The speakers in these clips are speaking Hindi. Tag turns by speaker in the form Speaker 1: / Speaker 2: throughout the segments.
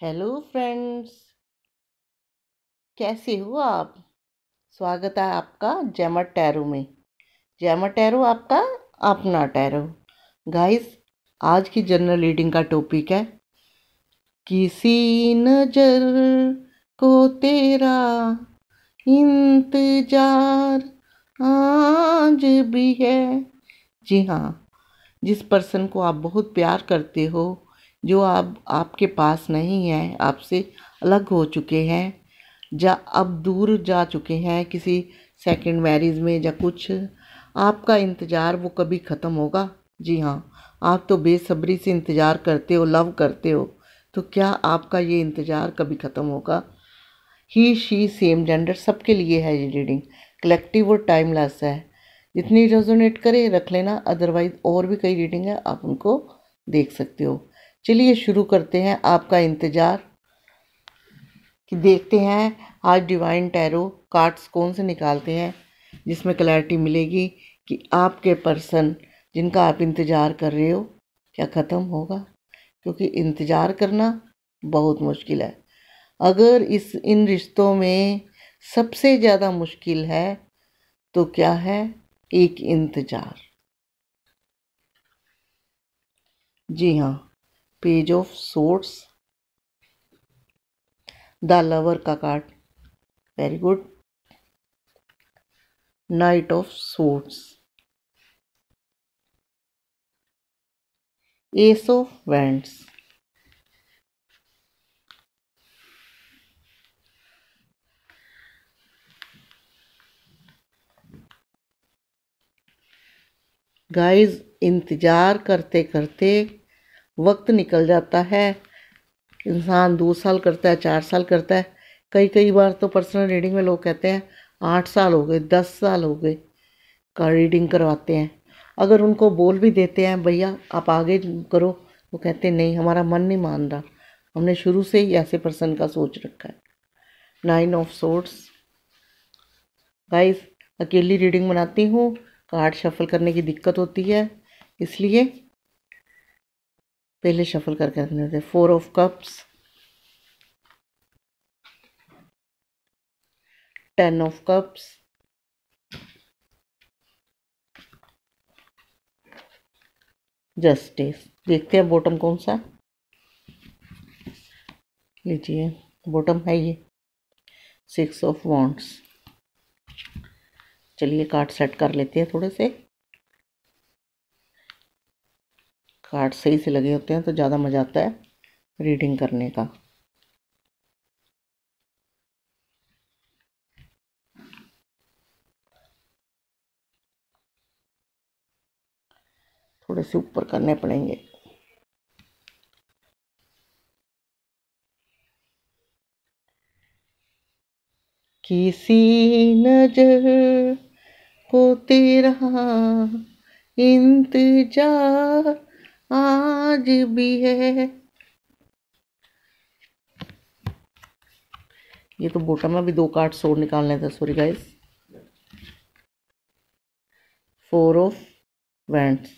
Speaker 1: हेलो फ्रेंड्स, कैसे हो आप। स्वागत है आपका जैमर टैरो में। जैमर टैरो आपका अपना टैरो। गाइस, आज की जनरल रीडिंग का टॉपिक है किसी नजर को तेरा इंतजार आज भी है। जी हाँ, जिस पर्सन को आप बहुत प्यार करते हो, जो आपके पास नहीं है, आपसे अलग हो चुके हैं, अब दूर जा चुके हैं किसी सेकंड मैरिज में या कुछ, आपका इंतज़ार वो कभी ख़त्म होगा। जी हाँ, आप तो बेसब्री से इंतज़ार करते हो, लव करते हो, तो क्या आपका ये इंतज़ार कभी ख़त्म होगा। ही शी सेम जेंडर सबके लिए है ये रीडिंग, कलेक्टिव और टाइमलेस है। जितनी रेजोनेट करे रख लेना, अदरवाइज और भी कई रीडिंग है, आप उनको देख सकते हो। चलिए शुरू करते हैं आपका इंतज़ार कि देखते हैं आज डिवाइन टैरो कार्ड्स कौन से निकालते हैं जिसमें क्लैरिटी मिलेगी कि आपके पर्सन जिनका आप इंतज़ार कर रहे हो क्या ख़त्म होगा। क्योंकि इंतज़ार करना बहुत मुश्किल है। अगर इन रिश्तों में सबसे ज़्यादा मुश्किल है तो क्या है, एक इंतज़ार। जी हाँ, page of swords, the lover का card, very good. Knight of swords, ace of wands, guys, इंतज़ार करते करते वक्त निकल जाता है। इंसान 2 साल करता है, 4 साल करता है, कई बार तो पर्सनल रीडिंग में लोग कहते हैं 8 साल हो गए, 10 साल हो गए का रीडिंग करवाते हैं। अगर उनको बोल भी देते हैं भैया आप आगे करो, वो कहते हैं नहीं, हमारा मन नहीं मान रहा, हमने शुरू से ही ऐसे पर्सन का सोच रखा है। 9 ऑफ सोर्ड्स, गाइस अकेली रीडिंग बनाती हूँ, कार्ड शफल करने की दिक्कत होती है, इसलिए पहले शफल करके रखने होते। 4 of cups, 10 of cups, justice. देखते हैं बॉटम कौन सा, लीजिए बॉटम है ये 6 ऑफ वॉन्ड्स। चलिए कार्ड सेट कर लेते हैं थोड़े से। कार्ड सही से लगे होते हैं तो ज़्यादा मज़ा आता है रीडिंग करने का। थोड़े से ऊपर करने पड़ेंगे। किसी नजर को तेरा इंतजार आज भी है। ये तो बॉटम में भी 2 कार्ड सोड निकालने थे, सॉरी गाइस। 4 ऑफ वैंड्स,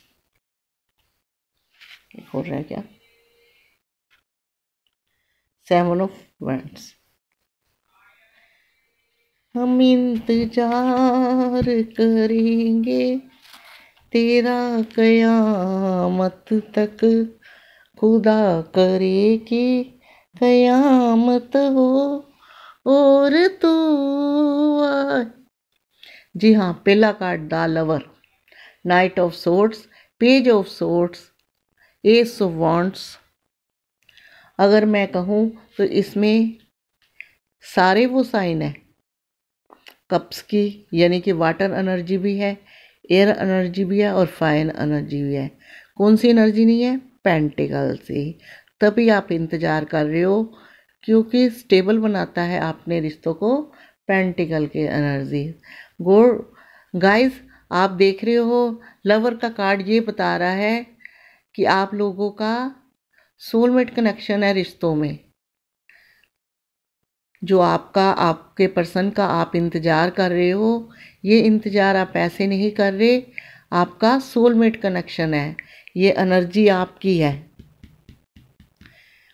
Speaker 1: एक और रह गया। 7 ऑफ वैंड्स। हम इंतजार करेंगे तेरा कयामत तक, खुदा करे कि कयामत हो और तू आए। जी हाँ, पहला card the lover, night of swords, page of swords, ace of wands. अगर मैं कहूँ तो इसमें सारे वो साइन है कप्स की, यानी कि वाटर एनर्जी भी है, एयर एनर्जी भी है और फायर एनर्जी भी है। कौन सी एनर्जी नहीं है, पेंटिकल से। तभी आप इंतज़ार कर रहे हो, क्योंकि स्टेबल बनाता है अपने रिश्तों को पेंटिकल के एनर्जी। गुड गाइस, आप देख रहे हो लवर का कार्ड ये बता रहा है कि आप लोगों का सोलमेट कनेक्शन है रिश्तों में। जो आपके पर्सन का आप इंतज़ार कर रहे हो, ये इंतज़ार आप ऐसे नहीं कर रहे, आपका सोलमेट कनेक्शन है, ये एनर्जी आपकी है।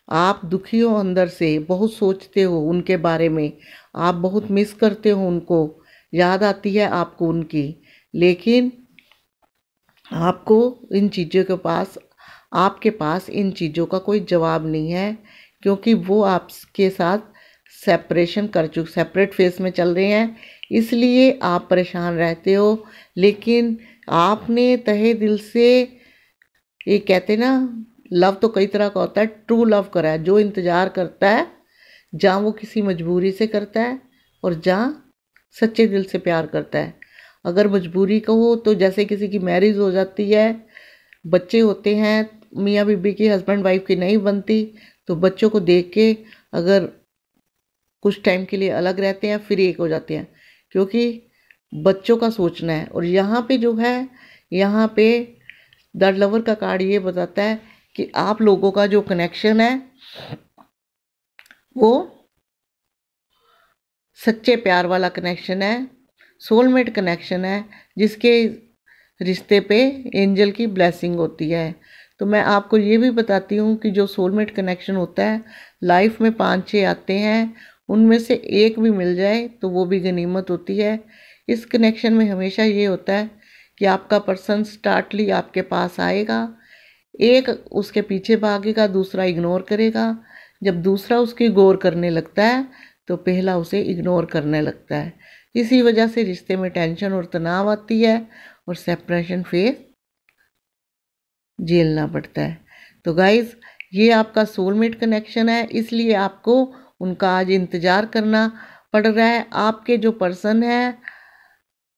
Speaker 1: आप दुखी हो अंदर से, बहुत सोचते हो उनके बारे में, आप बहुत मिस करते हो उनको, याद आती है आपको उनकी, लेकिन आपको इन चीज़ों के पास आपके पास इन चीज़ों का कोई जवाब नहीं है, क्योंकि वो आपके साथ सेपरेट फेस में चल रहे हैं, इसलिए आप परेशान रहते हो। लेकिन आपने तहे दिल से, ये कहते ना, लव तो कई तरह का होता है, ट्रू लव करा है, जो इंतज़ार करता है, जहाँ वो किसी मजबूरी से करता है और जहाँ सच्चे दिल से प्यार करता है। अगर मजबूरी का हो तो जैसे किसी की मैरिज हो जाती है, बच्चे होते हैं, मियाँ बीबी की, हस्बैंड वाइफ की नहीं बनती, तो बच्चों को देख के अगर कुछ टाइम के लिए अलग रहते हैं फिर एक हो जाते हैं, क्योंकि बच्चों का सोचना है। और यहाँ पे जो है, यहाँ पे द लवर का कार्ड ये बताता है कि आप लोगों का जो कनेक्शन है वो सच्चे प्यार वाला कनेक्शन है, सोलमेट कनेक्शन है, जिसके रिश्ते पे एंजल की ब्लेसिंग होती है। तो मैं आपको ये भी बताती हूँ कि जो सोलमेट कनेक्शन होता है, लाइफ में 5-6 आते हैं, उनमें से एक भी मिल जाए तो वो भी गनीमत होती है। इस कनेक्शन में हमेशा ये होता है कि आपका पर्सन स्टार्टली आपके पास आएगा, एक उसके पीछे भागेगा, दूसरा इग्नोर करेगा। जब दूसरा उसकी गौर करने लगता है तो पहला उसे इग्नोर करने लगता है। इसी वजह से रिश्ते में टेंशन और तनाव आती है और सेपरेशन फेस झेलना पड़ता है। तो गाइस, ये आपका सोलमेट कनेक्शन है, इसलिए आपको उनका आज इंतज़ार करना पड़ रहा है। आपके जो पर्सन है,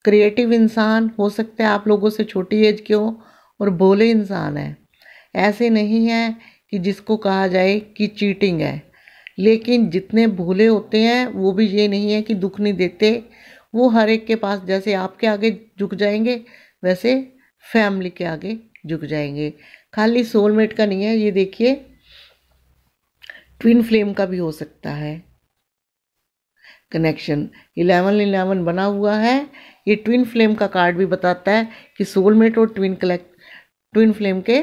Speaker 1: क्रिएटिव इंसान हो सकता है, आप लोगों से छोटी एज के हो और भोले इंसान है। ऐसे नहीं है कि जिसको कहा जाए कि चीटिंग है, लेकिन जितने भोले होते हैं वो भी ये नहीं है कि दुख नहीं देते। वो हर एक के पास, जैसे आपके आगे झुक जाएंगे वैसे फैमिली के आगे झुक जाएंगे। खाली सोलमेट का नहीं है, ये देखिए ट्विन फ्लेम का भी हो सकता है कनेक्शन। 11-11 बना हुआ है। ये ट्विन फ्लेम का कार्ड भी बताता है कि सोलमेट और ट्विन फ्लेम के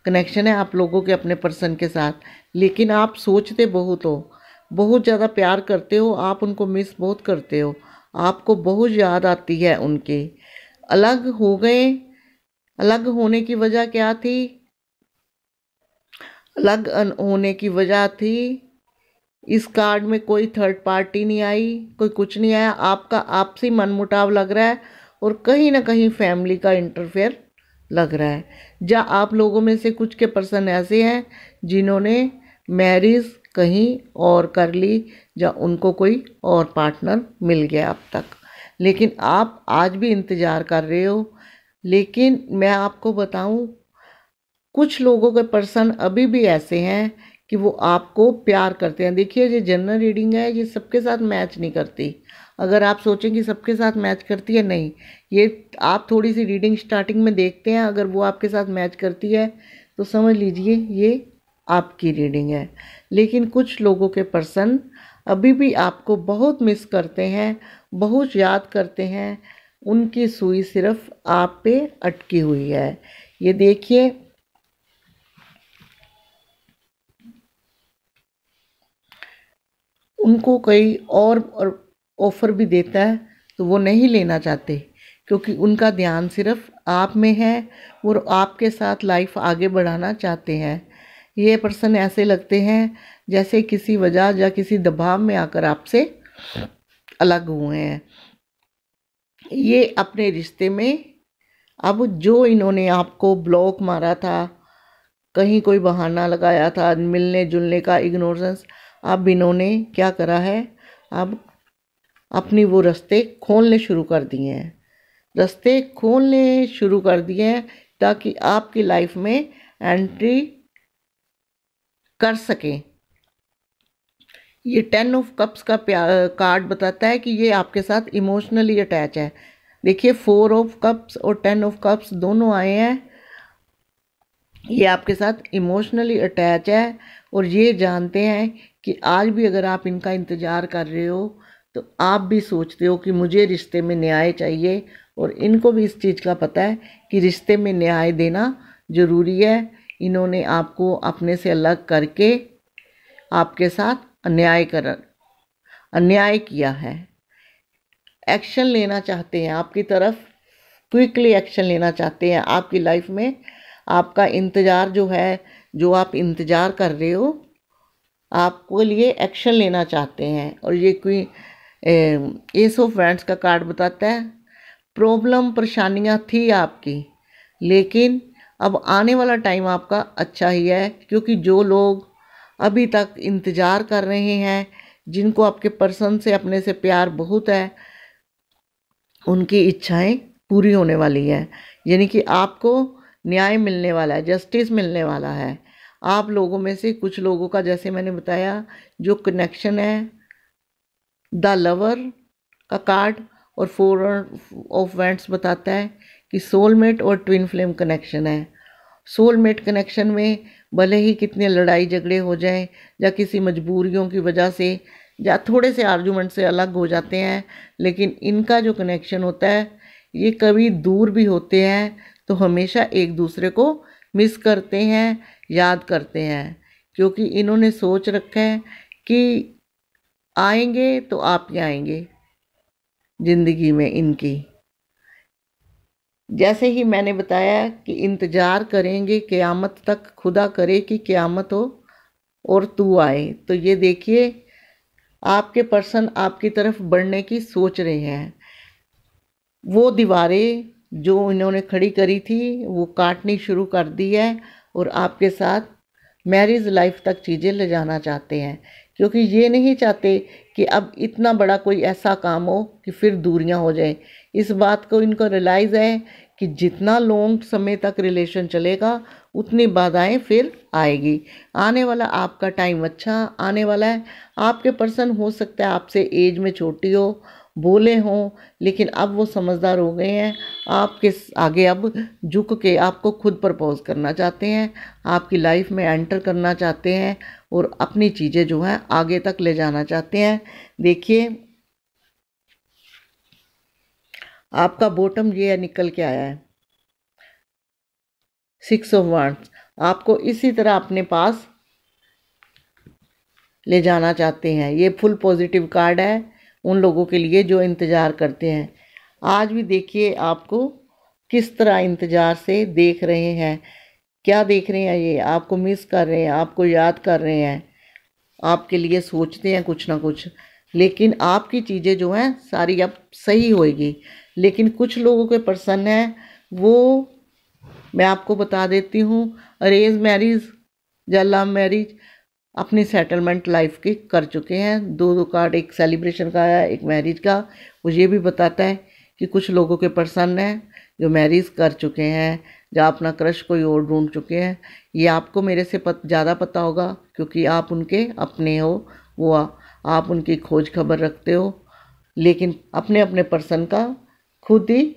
Speaker 1: कनेक्शन है आप लोगों के अपने पर्सन के साथ। लेकिन आप सोचते बहुत हो, बहुत ज़्यादा प्यार करते हो, आप उनको मिस बहुत करते हो, आपको बहुत याद आती है उनकी। अलग हो गए, अलग होने की वजह क्या थी? अलग होने की वजह थी, इस कार्ड में कोई थर्ड पार्टी नहीं आई, कोई कुछ नहीं आया, आपका आपसी मनमुटाव लग रहा है और कहीं ना कहीं फैमिली का इंटरफेयर लग रहा है। जहाँ आप लोगों में से कुछ के पर्सन ऐसे हैं जिन्होंने मैरिज कहीं और कर ली, या उनको कोई और पार्टनर मिल गया अब तक, लेकिन आप आज भी इंतज़ार कर रहे हो। लेकिन मैं आपको बताऊं, कुछ लोगों के पर्सन अभी भी ऐसे हैं कि वो आपको प्यार करते हैं। देखिए, ये जनरल रीडिंग है, ये सबके साथ मैच नहीं करती। अगर आप सोचें कि सबके साथ मैच करती है, नहीं, ये आप थोड़ी सी रीडिंग स्टार्टिंग में देखते हैं, अगर वो आपके साथ मैच करती है तो समझ लीजिए ये आपकी रीडिंग है। लेकिन कुछ लोगों के पर्सन अभी भी आपको बहुत मिस करते हैं, बहुत याद करते हैं, उनकी सुई सिर्फ आप पे अटकी हुई है। ये देखिए, उनको कोई और ऑफ़र भी देता है तो वो नहीं लेना चाहते, क्योंकि उनका ध्यान सिर्फ आप में है और आपके साथ लाइफ आगे बढ़ाना चाहते हैं। ये पर्सन ऐसे लगते हैं जैसे किसी वजह या किसी दबाव में आकर आपसे अलग हुए हैं। ये अपने रिश्ते में, अब जो इन्होंने आपको ब्लॉक मारा था, कहीं कोई बहाना लगाया था मिलने जुलने का, इग्नोरेंस, अब इन्होंने क्या करा है, अब अपनी वो रास्ते खोलने शुरू कर दिए हैं, रास्ते खोलने शुरू कर दिए हैं ताकि आपकी लाइफ में एंट्री कर सकें। ये 10 ऑफ कप्स का कार्ड बताता है कि ये आपके साथ इमोशनली अटैच है। देखिए, 4 ऑफ कप्स और 10 ऑफ कप्स दोनों आए हैं। ये आपके साथ इमोशनली अटैच है और ये जानते हैं कि आज भी अगर आप इनका इंतज़ार कर रहे हो तो आप भी सोचते हो कि मुझे रिश्ते में न्याय चाहिए, और इनको भी इस चीज़ का पता है कि रिश्ते में न्याय देना ज़रूरी है। इन्होंने आपको अपने से अलग करके आपके साथ अन्याय किया है। एक्शन लेना चाहते हैं आपकी तरफ, क्विकली एक्शन लेना चाहते हैं आपकी लाइफ में। आपका इंतज़ार जो है, जो आप इंतज़ार कर रहे हो, आपके लिए एक्शन लेना चाहते हैं। और ये कोई एस ऑफ वैंड्स का कार्ड बताता है, प्रॉब्लम परेशानियां थी आपकी, लेकिन अब आने वाला टाइम आपका अच्छा ही है, क्योंकि जो लोग अभी तक इंतज़ार कर रहे हैं, जिनको आपके पर्सन से अपने से प्यार बहुत है, उनकी इच्छाएं पूरी होने वाली है। यानी कि आपको न्याय मिलने वाला है, जस्टिस मिलने वाला है। आप लोगों में से कुछ लोगों का, जैसे मैंने बताया, जो कनेक्शन है, द लवर का कार्ड और 4 ऑफ वैंड्स बताता है कि सोलमेट और ट्विन फ्लेम कनेक्शन है। सोलमेट कनेक्शन में भले ही कितने लड़ाई झगड़े हो जाएं, या किसी मजबूरियों की वजह से, या थोड़े से आर्गुमेंट से अलग हो जाते हैं, लेकिन इनका जो कनेक्शन होता है, ये कभी दूर भी होते हैं तो हमेशा एक दूसरे को मिस करते हैं, याद करते हैं, क्योंकि इन्होंने सोच रखा है कि आएंगे तो आप ही आएंगे जिंदगी में इनकी। जैसे ही मैंने बताया कि इंतज़ार करेंगे क़यामत तक, खुदा करे कि क़यामत हो और तू आए। तो ये देखिए, आपके पर्सन आपकी तरफ बढ़ने की सोच रहे हैं। वो दीवारें जो इन्होंने खड़ी करी थी, वो काटनी शुरू कर दी है, और आपके साथ मैरिज लाइफ तक चीज़ें ले जाना चाहते हैं, क्योंकि ये नहीं चाहते कि अब इतना बड़ा कोई ऐसा काम हो कि फिर दूरियां हो जाए। इस बात को इनको रियलाइज़ है कि जितना लॉन्ग समय तक रिलेशन चलेगा, उतनी बाधाएं फिर आएगी। आने वाला आपका टाइम अच्छा आने वाला है। आपके पर्सन हो सकता है आपसे एज में छोटी हो, बोले हों, लेकिन अब वो समझदार हो गए हैं। आपके आगे अब झुक के आपको खुद प्रपोज करना चाहते हैं, आपकी लाइफ में एंटर करना चाहते हैं, और अपनी चीज़ें जो हैं आगे तक ले जाना चाहते हैं। देखिए, आपका बॉटम ये है, निकल के आया है 6 ऑफ वांड्स। आपको इसी तरह अपने पास ले जाना चाहते हैं। ये फुल पॉजिटिव कार्ड है उन लोगों के लिए जो इंतज़ार करते हैं। आज भी देखिए आपको किस तरह इंतज़ार से देख रहे हैं। क्या देख रहे हैं? ये आपको मिस कर रहे हैं, आपको याद कर रहे हैं, आपके लिए सोचते हैं कुछ ना कुछ। लेकिन आपकी चीज़ें जो हैं सारी अब सही होएगी। लेकिन कुछ लोगों के पर्सन हैं, वो मैं आपको बता देती हूँ, अरेंज मैरिज या लव मैरिज अपनी सेटलमेंट लाइफ की कर चुके हैं। दो कार्ड, एक सेलिब्रेशन का है, एक मैरिज का। वो ये भी बताता है कि कुछ लोगों के पर्सन हैं जो मैरिज कर चुके हैं, जो अपना क्रश कोई और ढूंढ चुके हैं। ये आपको मेरे से ज़्यादा पता होगा, क्योंकि आप उनके अपने हो, वो आप उनकी खोज खबर रखते हो। लेकिन अपने अपने पर्सन का खुद ही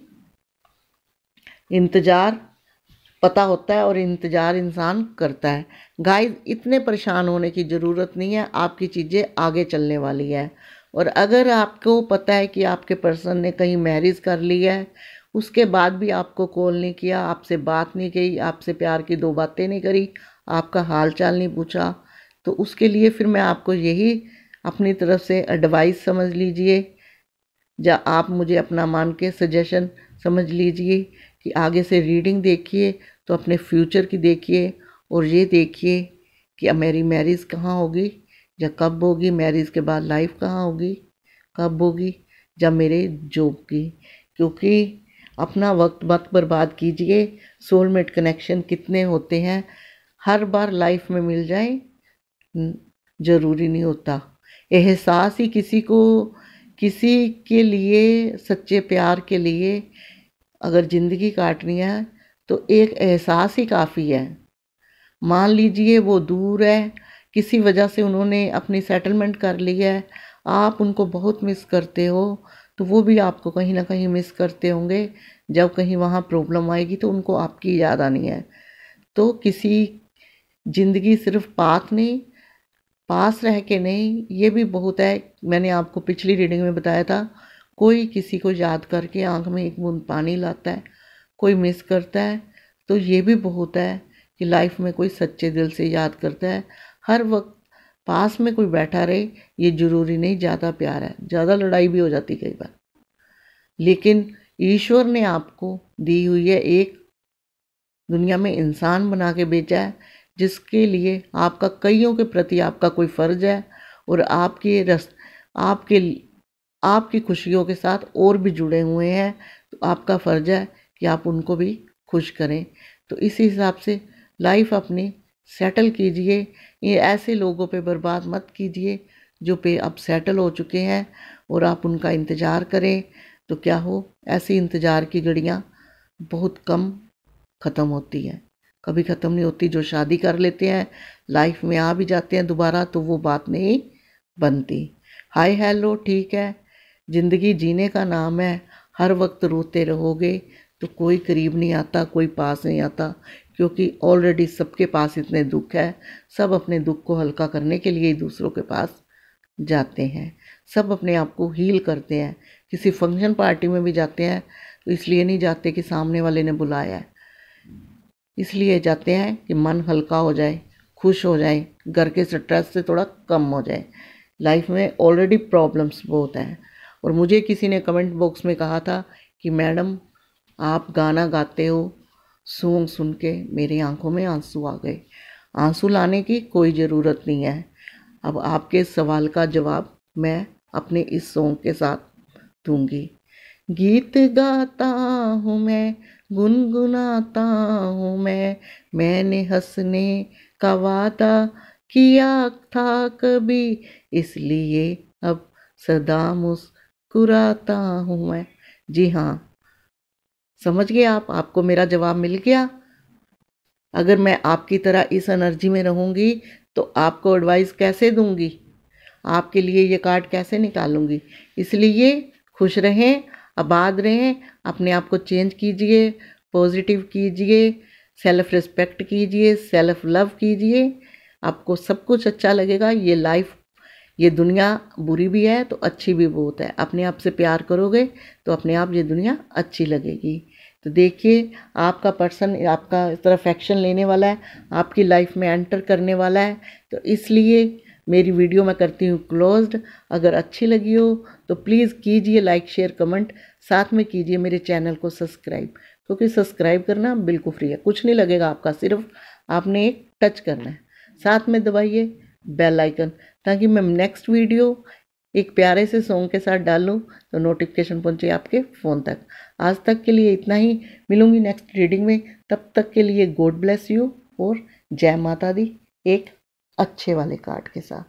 Speaker 1: इंतज़ार पता होता है, और इंतज़ार इंसान करता है। गाइस, इतने परेशान होने की ज़रूरत नहीं है, आपकी चीज़ें आगे चलने वाली है। और अगर आपको पता है कि आपके पर्सन ने कहीं मैरिज कर ली है, उसके बाद भी आपको कॉल नहीं किया, आपसे बात नहीं की, आपसे प्यार की 2 बातें नहीं करी, आपका हाल चाल नहीं पूछा, तो उसके लिए फिर मैं आपको यही अपनी तरफ से एडवाइस समझ लीजिए, या आप मुझे अपना मान के सजेशन समझ लीजिए कि आगे से रीडिंग देखिए तो अपने फ्यूचर की देखिए, और ये देखिए कि अब मेरी मैरिज कहाँ होगी या कब होगी, मैरिज के बाद लाइफ कहाँ होगी, कब होगी, या मेरे जॉब की। क्योंकि अपना वक्त मत बर्बाद कीजिए। सोलमेट कनेक्शन कितने होते हैं, हर बार लाइफ में मिल जाए ज़रूरी नहीं होता। एहसास ही किसी के लिए, सच्चे प्यार के लिए अगर ज़िंदगी काटनी है तो एक एहसास ही काफ़ी है। मान लीजिए वो दूर है, किसी वजह से उन्होंने अपनी सेटलमेंट कर ली है, आप उनको बहुत मिस करते हो, तो वो भी आपको कहीं ना कहीं मिस करते होंगे। जब कहीं वहाँ प्रॉब्लम आएगी तो उनको आपकी याद आनी है। तो किसी ज़िंदगी सिर्फ पास रह के नहीं, ये भी बहुत है। मैंने आपको पिछली रीडिंग में बताया था, कोई किसी को याद करके आंख में एक बूंद पानी लाता है, कोई मिस करता है, तो ये भी बहुत है कि लाइफ में कोई सच्चे दिल से याद करता है। हर वक्त पास में कोई बैठा रहे ये ज़रूरी नहीं, ज़्यादा प्यार है, ज़्यादा लड़ाई भी हो जाती कई बार। लेकिन ईश्वर ने आपको दी हुई है एक दुनिया में इंसान बना के भेजा है, जिसके लिए आपका कईयों के प्रति आपका कोई फ़र्ज है, और आपके आपकी खुशियों के साथ और भी जुड़े हुए हैं, तो आपका फ़र्ज है कि आप उनको भी खुश करें। तो इसी हिसाब से लाइफ अपनी सेटल कीजिए। ये ऐसे लोगों पे बर्बाद मत कीजिए जो पे अब सेटल हो चुके हैं और आप उनका इंतज़ार करें। तो क्या हो, ऐसी इंतज़ार की घड़ियाँ बहुत कम ख़त्म होती हैं, कभी ख़त्म नहीं होती। जो शादी कर लेते हैं, लाइफ में आ भी जाते हैं दोबारा, तो वो बात नहीं बनती। हाय हेलो ठीक है, ज़िंदगी जीने का नाम है। हर वक्त रोते रहोगे तो कोई करीब नहीं आता, कोई पास नहीं आता, क्योंकि ऑलरेडी सबके पास इतने दुख है। सब अपने दुख को हल्का करने के लिए ही दूसरों के पास जाते हैं। सब अपने आप को हील करते हैं। किसी फंक्शन पार्टी में भी जाते हैं तो इसलिए नहीं जाते कि सामने वाले ने बुलाया है, इसलिए जाते हैं कि मन हल्का हो जाए, खुश हो जाए, घर के स्ट्रेस से थोड़ा कम हो जाए। लाइफ में ऑलरेडी प्रॉब्लम्स बहुत हैं। और मुझे किसी ने कमेंट बॉक्स में कहा था कि मैडम आप गाना गाते हो, सॉन्ग सुन के मेरी आंखों में आंसू आ गए। आंसू लाने की कोई ज़रूरत नहीं है। अब आपके सवाल का जवाब मैं अपने इस सॉन्ग के साथ दूंगी। गीत गाता हूँ मैं, गुनगुनाता हूँ मैंने हंसने का वादा किया था कभी, इसलिए अब सदा मुस्कुराता हूँ मैं। जी हाँ, समझ गए आप? आपको मेरा जवाब मिल गया? अगर मैं आपकी तरह इस एनर्जी में रहूँगी तो आपको एडवाइस कैसे दूँगी, आपके लिए ये कार्ड कैसे निकालूंगी? इसलिए खुश रहें, आबाद रहें, अपने आप को चेंज कीजिए, पॉजिटिव कीजिए, सेल्फ रिस्पेक्ट कीजिए, सेल्फ लव कीजिए। आपको सब कुछ अच्छा लगेगा। ये दुनिया बुरी भी है तो अच्छी भी बहुत है। अपने आप से प्यार करोगे तो अपने आप ये दुनिया अच्छी लगेगी। तो देखिए, आपका पर्सन आपका इस तरफ एक्शन लेने वाला है, आपकी लाइफ में एंटर करने वाला है। तो इसलिए मेरी वीडियो मैं करती हूँ क्लोज्ड। अगर अच्छी लगी हो तो प्लीज़ कीजिए लाइक, शेयर, कमेंट, साथ में कीजिए मेरे चैनल को सब्सक्राइब, क्योंकि सब्सक्राइब करना बिल्कुल फ्री है, कुछ नहीं लगेगा आपका, सिर्फ आपने एक टच करना है। साथ में दबाइए बेल आइकन, ताकि मैं नेक्स्ट वीडियो एक प्यारे से सॉन्ग के साथ डालूँ तो नोटिफिकेशन पहुँचे आपके फ़ोन तक। आज तक के लिए इतना ही, मिलूँगी नेक्स्ट रीडिंग में। तब तक के लिए गॉड ब्लेस यू और जय माता दी, एक अच्छे वाले कार्ड के साथ।